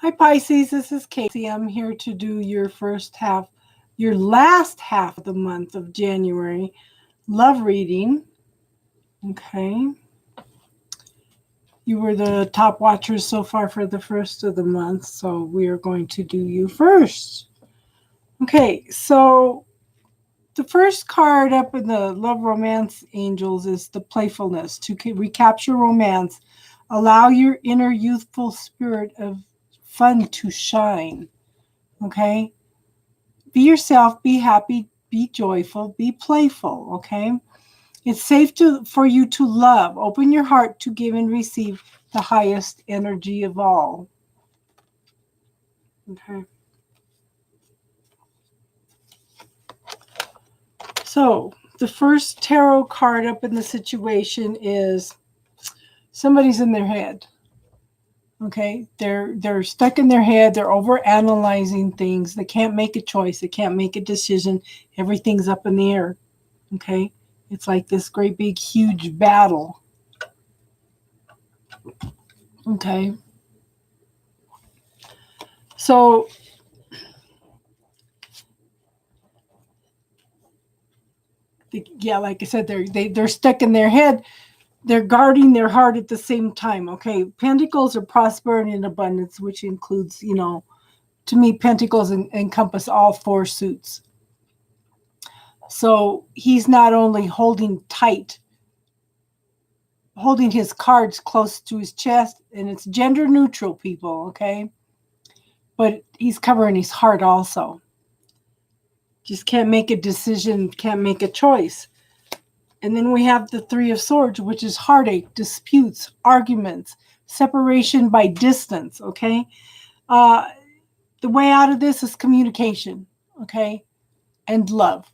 Hi Pisces, this is Casey. I'm here to do your last half of the month of January love reading. Okay. You were the top watchers so far for the first of the month, so we are going to do you first. Okay, so the first card up in the Love Romance Angels is the playfulness. To recapture romance, allow your inner youthful spirit of fun to shine. Okay? Be yourself, be happy, be joyful, be playful. Okay? It's safe for you to love. Open your heart to give and receive the highest energy of all. Okay? So, the first tarot card up in the situation is somebody's in their head. Okay, they're stuck in their head. They're over analyzing things. They can't make a choice. They can't make a decision. Everything's up in the air. Okay, it's like this great big huge battle. Okay, so yeah, like I said, they're stuck in their head. They're guarding their heart at the same time. Okay, Pentacles are prosperity and abundance, which includes, to me, Pentacles encompass all four suits. So he's not only holding his cards close to his chest, and it's gender neutral, people, okay? But he's covering his heart also. Just can't make a decision, can't make a choice. And then we have the Three of Swords, which is heartache, disputes, arguments, separation by distance, okay? The way out of this is communication, okay? And love.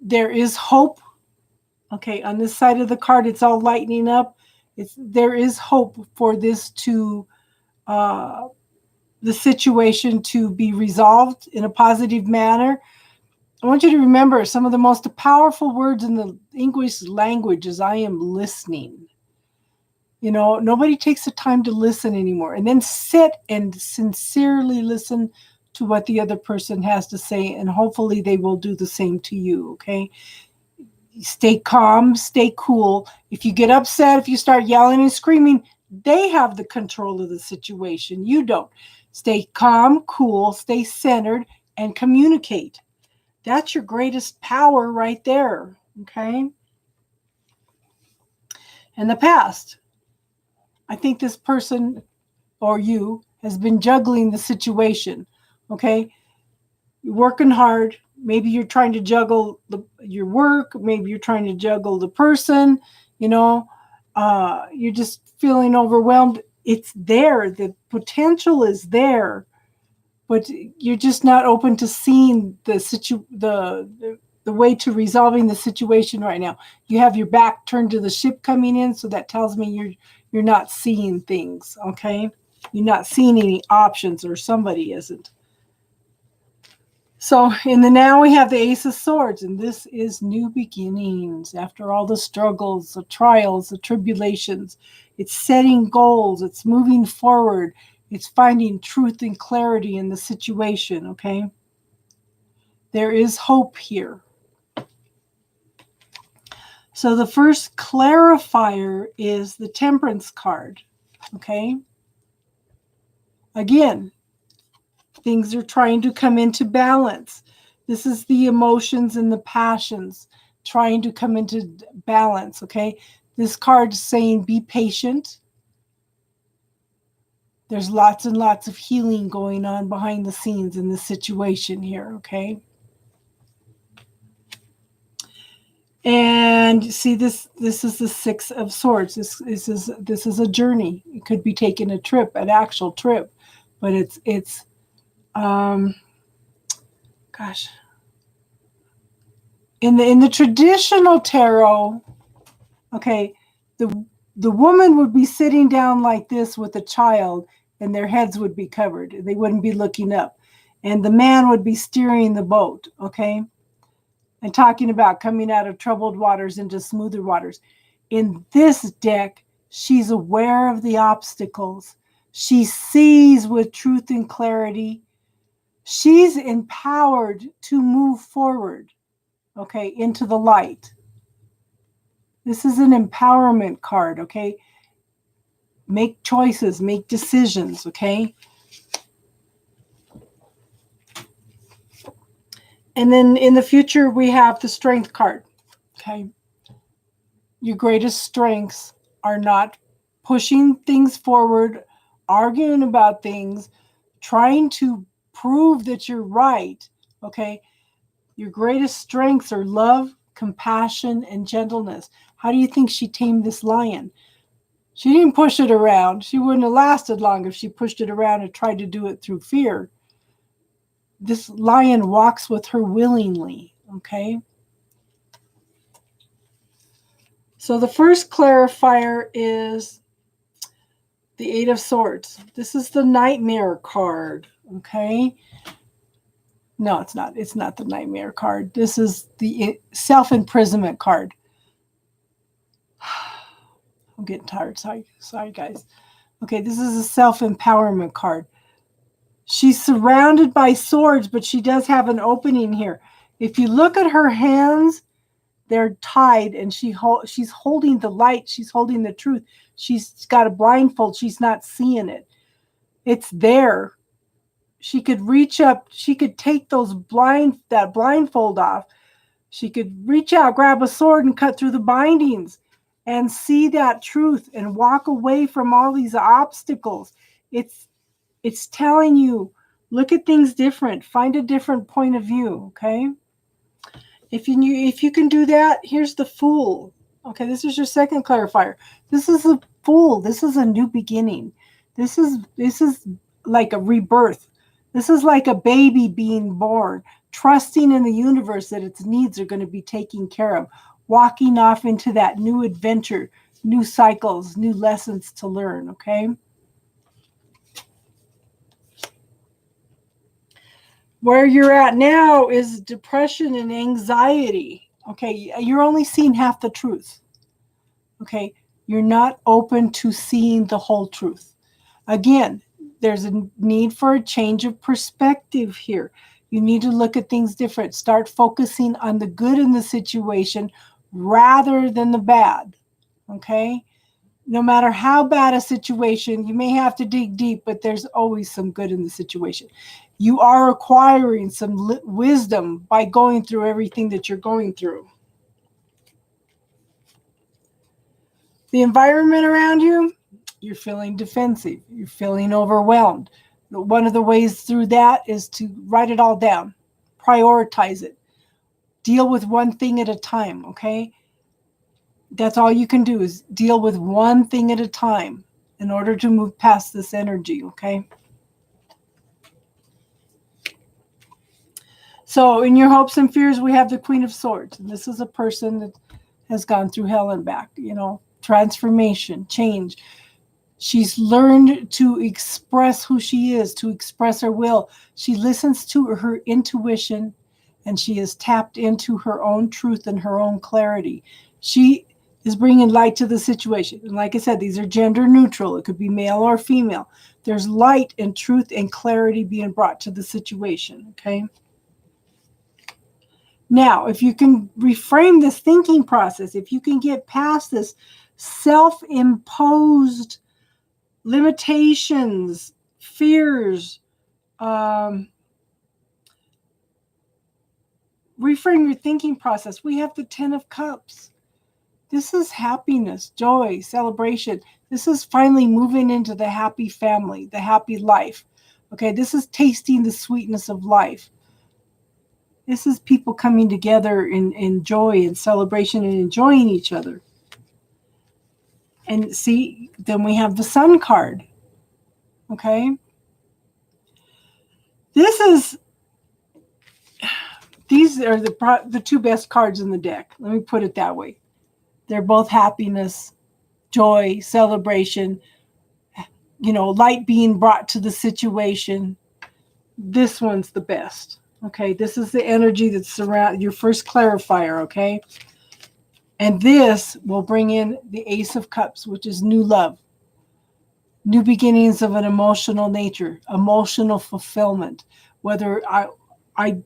There is hope. Okay, on this side of the card, it's all lightening up. There is hope for this the situation to be resolved in a positive manner. I want you to remember some of the most powerful words in the English language is I am listening. Nobody takes the time to listen anymore. And then sit and sincerely listen to what the other person has to say, and hopefully they will do the same to you, okay? Stay calm, stay cool. If you get upset, if you start yelling and screaming, they have the control of the situation. You don't. Stay calm, cool, stay centered, and communicate. That's your greatest power right there, okay? In the past, I think this person or you has been juggling the situation, okay? You're working hard. Maybe you're trying to juggle your work. Maybe you're trying to juggle the person. You're just feeling overwhelmed. It's there. The potential is there, but you're just not open to seeing the way to resolving the situation right now. You have your back turned to the ship coming in, so that tells me you're not seeing things. Okay, you're not seeing any options, or somebody isn't. So in the now we have the Ace of Swords, and this is new beginnings. After all the struggles, the trials, the tribulations, it's setting goals, it's moving forward, it's finding truth and clarity in the situation, okay? There is hope here. So the first clarifier is the Temperance card, okay? Again, things are trying to come into balance. This is the emotions and the passions trying to come into balance, okay? This card is saying be patient. There's lots and lots of healing going on behind the scenes in this situation here, okay? And see, this is the Six of Swords. This is a journey. It could be taking a trip, an actual trip, but it's gosh. In the traditional tarot, okay, the woman would be sitting down like this with a child, and their heads would be covered. They wouldn't be looking up. And the man would be steering the boat, okay? And talking about coming out of troubled waters into smoother waters. In this deck, she's aware of the obstacles. She sees with truth and clarity. She's empowered to move forward, okay, into the light. This is an empowerment card, okay? Make choices, make decisions, okay? And then in the future, we have the strength card, okay? Your greatest strengths are not pushing things forward, arguing about things, trying to prove that you're right, okay? Your greatest strengths are love, compassion, and gentleness. How do you think she tamed this lion? She didn't push it around. She wouldn't have lasted long if she pushed it around and tried to do it through fear. This lion walks with her willingly, okay? So the first clarifier is the Eight of Swords. This is the Nightmare card, okay? No, it's not. It's not the Nightmare card. This is the Self-Imprisonment card. I'm getting tired. Sorry, guys. Okay, this is a self-empowerment card. She's surrounded by swords, but she does have an opening here. If you look at her hands, they're tied, and she's holding the light. She's holding the truth. She's got a blindfold. She's not seeing it. It's there. She could reach up. She could take that blindfold off. She could reach out, grab a sword, and cut through the bindings and see that truth and walk away from all these obstacles. It's telling you, look at things different. Find a different point of view, okay? If you can do that, here's the Fool. Okay, this is your second clarifier. This is a Fool. This is a new beginning. This is like a rebirth. This is like a baby being born, trusting in the universe that its needs are going to be taken care of, walking off into that new adventure, new cycles, new lessons to learn, okay? Where you're at now is depression and anxiety. Okay, you're only seeing half the truth. Okay, you're not open to seeing the whole truth. Again, there's a need for a change of perspective here. You need to look at things different. Start focusing on the good in the situation rather than the bad. Okay? No matter how bad a situation, you may have to dig deep, but there's always some good in the situation. You are acquiring some wisdom by going through everything that you're going through. The environment around you, you're feeling defensive. You're feeling overwhelmed. One of the ways through that is to write it all down. Prioritize it. Deal with one thing at a time, okay? That's all you can do is deal with one thing at a time in order to move past this energy, okay? So in your hopes and fears, we have the Queen of Swords. And this is a person that has gone through hell and back, transformation, change. She's learned to express who she is, to express her will. She listens to her intuition, and she is tapped into her own truth and her own clarity. She is bringing light to the situation. And like I said, these are gender neutral. It could be male or female. There's light and truth and clarity being brought to the situation, okay? Now, if you can reframe this thinking process, if you can get past this self-imposed limitations, fears, reframe your thinking process. We have the 10 of Cups. This is happiness, joy, celebration. This is finally moving into the happy family, the happy life. Okay, this is tasting the sweetness of life. This is people coming together in joy and celebration and enjoying each other. And see, then we have the Sun card. Okay? These are the two best cards in the deck. Let me put it that way. They're both happiness, joy, celebration, light being brought to the situation. This one's the best. Okay, this is the energy that surrounds your first clarifier, okay? And this will bring in the Ace of Cups, which is new love. new beginnings of an emotional nature, emotional fulfillment. Whether I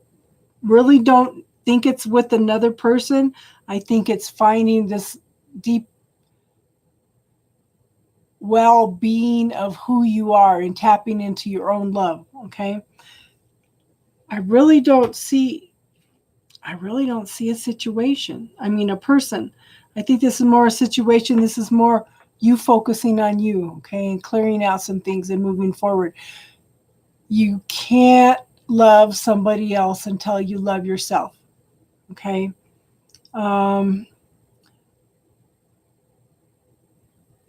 really don't think it's with another person. I think it's finding this deep well-being of who you are and tapping into your own love. Okay. I really don't see a situation. I mean, a person. I think this is more a situation. This is more you focusing on you, okay, and clearing out some things and moving forward. You can't love somebody else until you love yourself, okay?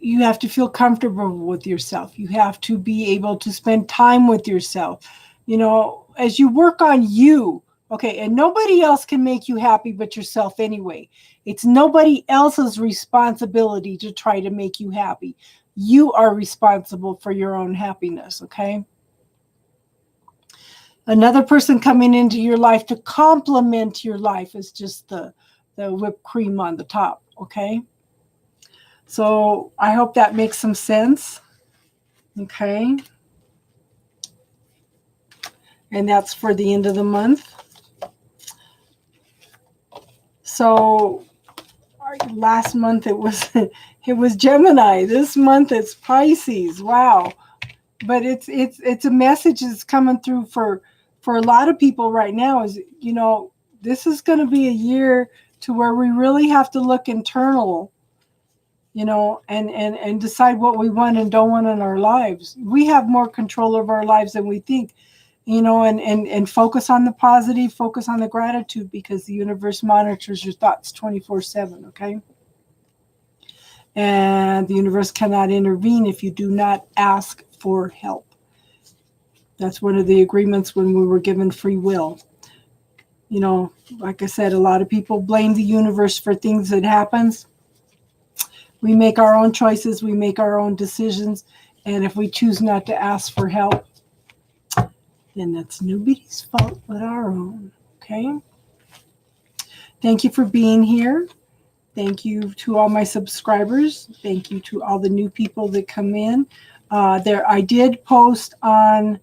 You have to feel comfortable with yourself. You have to be able to spend time with yourself. As you work on you, okay, and nobody else can make you happy but yourself anyway. It's nobody else's responsibility to try to make you happy. You are responsible for your own happiness, okay? Another person coming into your life to complement your life is just the whipped cream on the top, okay? So I hope that makes some sense. Okay. And that's for the end of the month. So last month it was Gemini. This month it's Pisces. Wow. But it's a message that's coming through for a lot of people right now is, this is going to be a year to where we really have to look internal, and decide what we want and don't want in our lives. We have more control of our lives than we think, and focus on the positive, focus on the gratitude, because the universe monitors your thoughts 24/7, okay? And the universe cannot intervene if you do not ask for help. That's one of the agreements when we were given free will. Like I said, a lot of people blame the universe for things that happens. We make our own choices, we make our own decisions, and if we choose not to ask for help, then that's nobody's fault but our own, okay? Thank you for being here. Thank you to all my subscribers. Thank you to all the new people that come in. I did post on,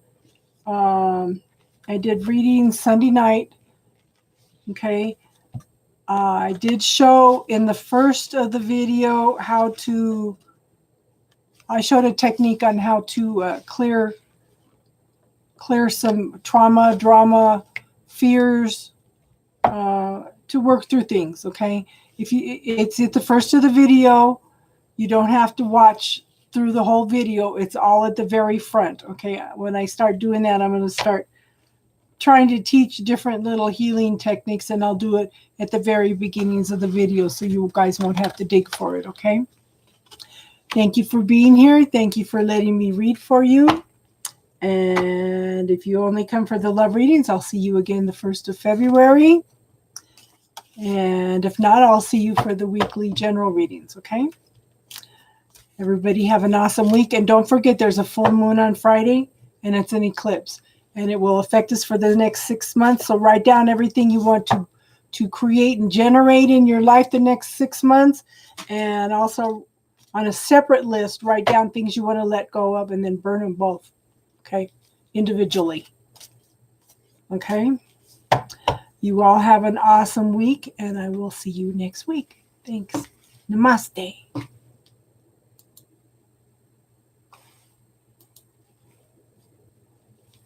I did readings Sunday night, okay? I did show in the first of the video I showed a technique on how to clear some trauma, drama, fears, to work through things, okay? It's at the first of the video. You don't have to watch through the whole video. It's all at the very front, okay? When I start doing that, I'm going to start trying to teach different little healing techniques, and I'll do it at the very beginnings of the video so you guys won't have to dig for it, okay? Thank you for being here. Thank you for letting me read for you. And if you only come for the love readings, I'll see you again the 1st of February. And if not, I'll see you for the weekly general readings, okay? Everybody have an awesome week. And don't forget, there's a full moon on Friday, and it's an eclipse. And it will affect us for the next 6 months. So write down everything you want to create and generate in your life the next 6 months. And also on a separate list, write down things you want to let go of and then burn them both, okay, individually. Okay? You all have an awesome week, and I will see you next week. Thanks. Namaste.